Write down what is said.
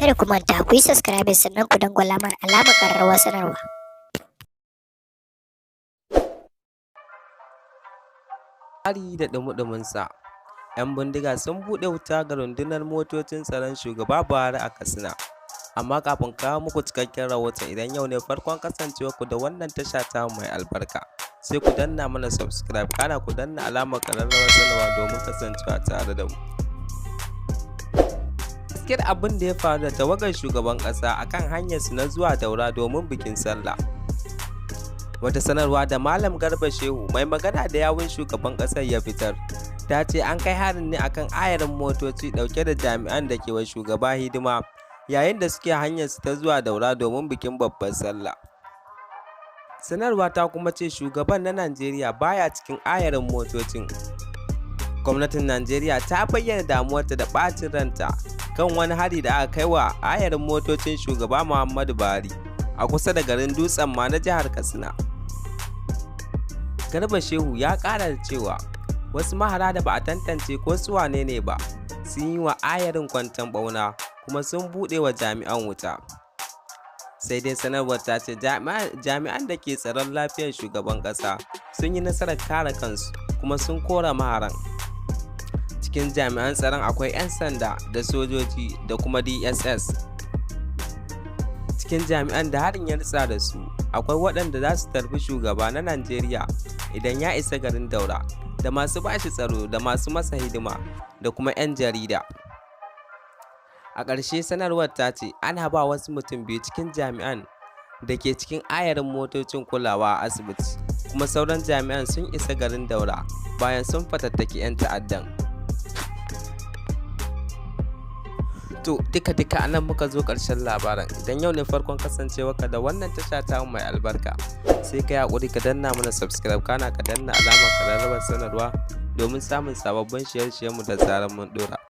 Kada ku manta ku yi subscribe sannan ku dangwala mana alamar ƙararrawar sanarwa. Hari da dumuduminsa. 'Yan bindiga sun buɗe wuta ga rundunar motocin tsaron shugaba Buhari a Katsina. Amma kafin kawo muku cikakken rahoton, idan yau ne farkon kasancewarku da wannan tasha ta mai albarka, sai ku danna mana subscribe, kana ku danna alamar ƙararrawar sanarwa domin kasancewa tare da mu. Gaskiyar abin da ya faru da tawagar shugaban ƙasa akan hanyarsu na zuwa Daura domin bikin sallah. Wata sanarwa da Malam Garba Shehu, mai magana da yawun shugaban ƙasar, ya fitar, ta ce an kai harin ne akan ayarin motoci ɗauke da jami'an da ke wa shugaba hidima yayin da suke hanyarsu ta zuwa Daura domin bikin babbar sallah. Sanarwa ta kuma ce shugaban na Najeriya baya cikin ayarin motocin. Gwamnatin Najeriya ta bayyana damuwarta da ɓacin ranta kan wani hari da aka kai wa ayarin motocin shugaba Muhammadu Buhari a kusa da garin Dutsen ma na jihar Katsina. Garba Shehu ya ƙara da cewa wasu mahara da ba a tantance ko su wane ne ba sun yi wa ayarin kwanton ɓauna kuma sun buɗe wa jami'an wuta. Sai dai sanarwar ta ce jami'an da ke tsaron lafiyar shugaban ƙasa sun yi nasarar kare kansu kuma sun kora maharan. Cikin jami'an tsaron akwai 'yan sanda da sojoji da kuma DSS. Cikin jami'an da harin ya ritsa da su akwai waɗanda za su tarbi shugaba na Najeriya idan ya isa garin Daura, da masu bashi tsaro da masu masa hidima da kuma 'yan jarida. A ƙarshe sanarwar ta ce ana ba wasu mutum biyu cikin jami'an da ke cikin ayarin motocin kulawa a asibiti, kuma sauran jami'an sun isa garin Daura bayan sun fatattaki 'yan ta'addan. To duka anan muka zo ƙarshen labaran. Idan yau ne farkon kasancewarka da wannan tasha ta mai albarka, sai ka yi haƙuri ka danna mana subscribe, kana ka danna alamar ƙararrawar sanarwa domin samun sababbin shirye-shiryenmu da zarar mun ɗora.